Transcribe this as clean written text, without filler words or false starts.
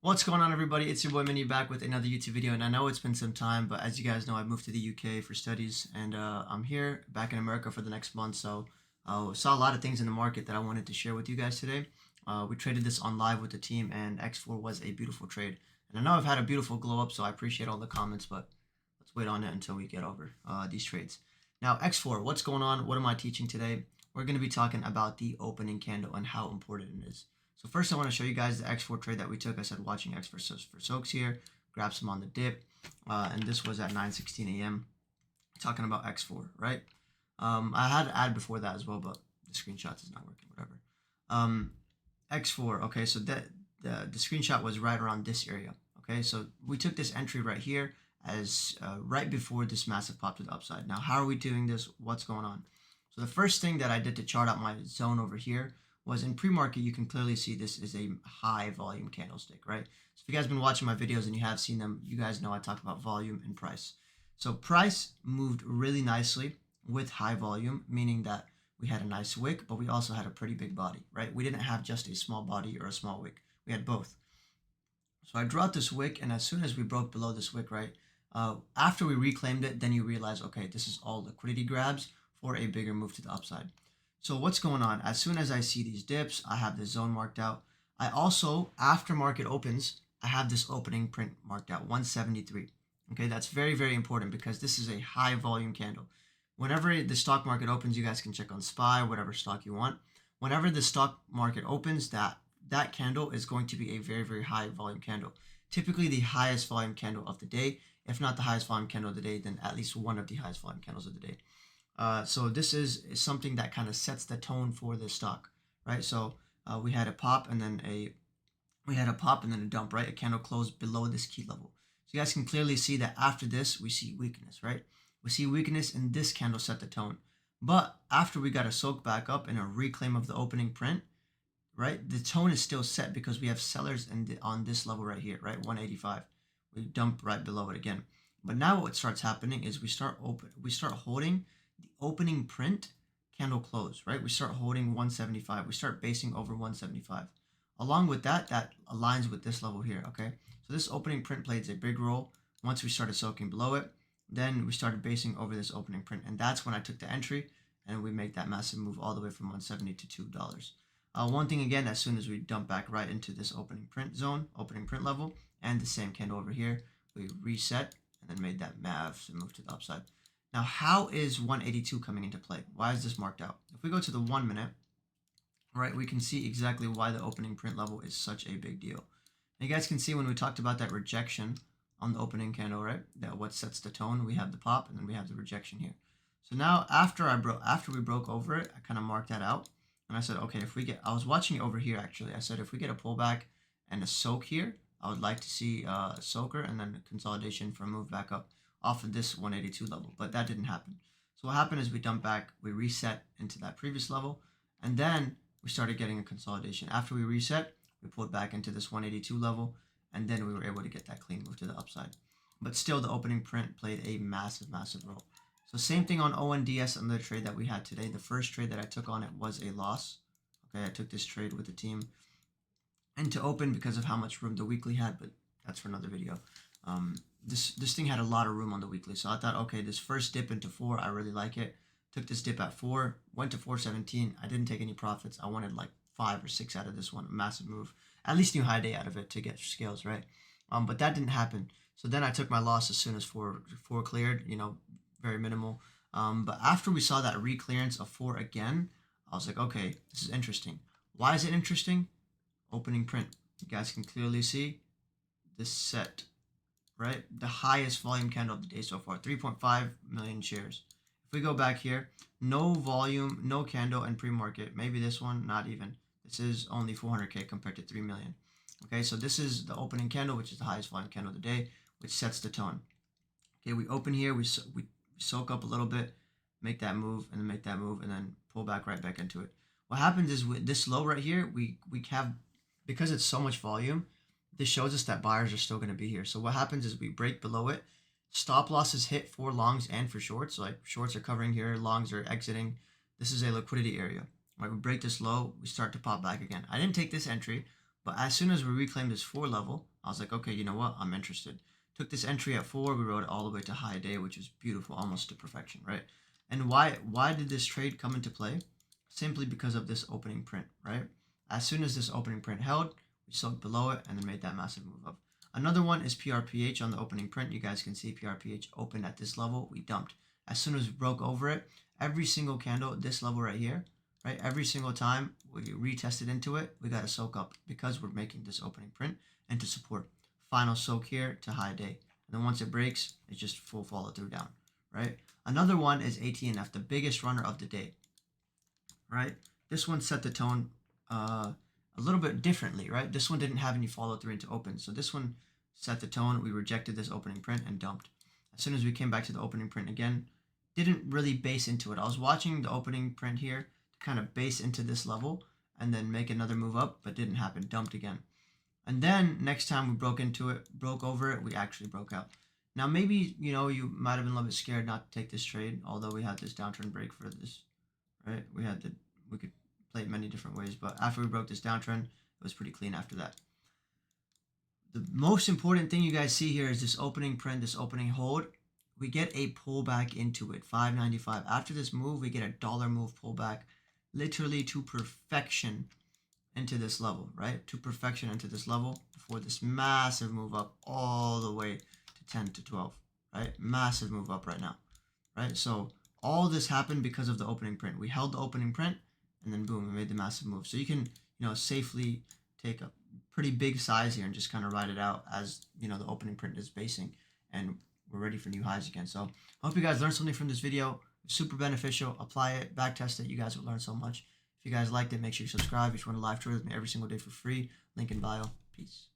What's going on, everybody? It's your boy Mini back with another YouTube video, and I know it's been some time, but as you guys know, I moved to the UK for studies, and I'm here back in America for the next month. So saw a lot of things in the market that I wanted to share with you guys today. We traded this on live with the team, and X4 was a beautiful trade. And I know I've had a beautiful glow up, so I appreciate all the comments, but let's wait on it until we get over these trades. Now, X4, what's going on? What am I teaching today? We're going to be talking about the opening candle and how important it is. So first I want to show you guys the X4 trade that we took. I said watching X for soaks here, grab some on the dip, and this was at 9:16 a.m. talking about X4, right? I had an ad before that as well, but the screenshots is not working, whatever. X4, okay, so the screenshot was right around this area, okay? So we took this entry right here as right before this massive pop to the upside. Now, how are we doing this? What's going on? So the first thing that I did to chart out my zone over here was in pre-market. You can clearly see this is a high volume candlestick, right? So if you guys have been watching my videos and you have seen them, you guys know I talk about volume and price. So price moved really nicely with high volume, meaning that we had a nice wick, but we also had a pretty big body, right? We didn't have just a small body or a small wick. We had both. So I drew out this wick, and as soon as we broke below this wick, right, after we reclaimed it, then you realize, okay, this is all liquidity grabs for a bigger move to the upside. So what's going on? As soon as I see these dips, I have this zone marked out. I also, after market opens, I have this opening print marked out, 173. Okay, that's very, very important because this is a high volume candle. Whenever the stock market opens, you guys can check on SPY, whatever stock you want. Whenever the stock market opens, that candle is going to be a very, very high volume candle. Typically the highest volume candle of the day. If not the highest volume candle of the day, then at least one of the highest volume candles of the day. So this is something that kind of sets the tone for the stock, right? So we had a pop and then a dump, right? A candle closed below this key level. So you guys can clearly see that after this we see weakness, right? We see weakness, and this candle set the tone. But after we got a soak back up and a reclaim of the opening print, right? The tone is still set because we have sellers on this level right here, right? 185. We dump right below it again. But now what starts happening is we start holding the opening print candle close, right? We start holding 175. We start basing over 175. Along with that, that aligns with this level here, okay? So this opening print plays a big role. Once we started soaking below it, then we started basing over this opening print, and that's when I took the entry, and we make that massive move all the way from 170 to $2. One thing again, as soon as we dump back right into this opening print zone, opening print level, and the same candle over here, we reset and then made that massive move to the upside. Now, how is 182 coming into play? Why is this marked out? If we go to the 1 minute, right, we can see exactly why the opening print level is such a big deal. And you guys can see when we talked about that rejection on the opening candle, right? That what sets the tone. We have the pop and then we have the rejection here. So now after we broke over it, I kind of marked that out. And I said, okay, I was watching it over here actually. I said, if we get a pullback and a soak here, I would like to see a soaker and then a consolidation for a move back up off of this 182 level, but that didn't happen. So what happened is we dumped back, we reset into that previous level, and then we started getting a consolidation. After we reset, we pulled back into this 182 level, and then we were able to get that clean move to the upside. But still, the opening print played a massive, massive role. So same thing on ONDS, another trade that we had today. The first trade that I took on it was a loss. Okay, I took this trade with the team and to open because of how much room the weekly had, but that's for another video. This thing had a lot of room on the weekly, so I thought, okay, this first dip into 4, I really like it. Took this dip at 4, went to 417. I didn't take any profits. I wanted like 5 or 6 out of this one, a massive move, at least new high day out of it to get scales, right? But that didn't happen. So then I took my loss as soon as 4 cleared, very minimal. But after we saw that reclearance of 4 again, I was like, okay, this is interesting. Why is it interesting? Opening print. You guys can clearly see this set, right? The highest volume candle of the day so far, 3.5 million shares. If we go back here, no volume, no candle in pre-market. Maybe this one, not even. This is only 400K compared to 3 million. Okay, so this is the opening candle, which is the highest volume candle of the day, which sets the tone. Okay, we open here, we soak up a little bit, make that move, and then make that move, and then pull back right back into it. What happens is with this low right here, we have, because it's so much volume, this shows us that buyers are still going to be here. So what happens is we break below it. Stop losses hit for longs and for shorts. So like shorts are covering here, longs are exiting. This is a liquidity area. Right, we break this low, we start to pop back again. I didn't take this entry, but as soon as we reclaim this 4 level, I was like, okay, you know what? I'm interested. Took this entry at 4. We rode it all the way to high day, which is beautiful, almost to perfection, right? And why did this trade come into play? Simply because of this opening print, right? As soon as this opening print held, we sold below it and then made that massive move up. Another one is PRPH on the opening print. You guys can see PRPH opened at this level. We dumped. As soon as we broke over it, every single candle, this level right here, right? Every single time we retested into it, we got to soak up because we're making this opening print and to support. Final soak here to high day. And then once it breaks, it's just full follow through down, right? Another one is ATNF, the biggest runner of the day, right? This one set the tone a little bit differently, right? This one didn't have any follow through into open. So this one set the tone. We rejected this opening print and dumped. As soon as we came back to the opening print again, didn't really base into it. I was watching the opening print here to kind of base into this level and then make another move up, but didn't happen. Dumped again. And then next time we broke into it, broke over it, we actually broke out. Now maybe, you know, you might have been a little bit scared not to take this trade, although we had this downtrend break for this, right? We could play it many different ways, but after we broke this downtrend, it was pretty clean after that. The most important thing you guys see here is this opening print, this opening hold. We get a pullback into it, 595. After this move, we get a dollar move pullback, literally to perfection into this level, right? To perfection into this level before this massive move up all the way to 10 to 12, right? Massive move up right now, right? So all this happened because of the opening print. We held the opening print and then boom, we made the massive move. So you can, you know, safely take a pretty big size here and just kind of ride it out as, you know, the opening print is basing and we're ready for new highs again. So I hope you guys learned something from this video. It's super beneficial. Apply it, back test it. You guys will learn so much. If you guys liked it, make sure you subscribe. If you want to live trade with me every single day for free, link in bio. Peace.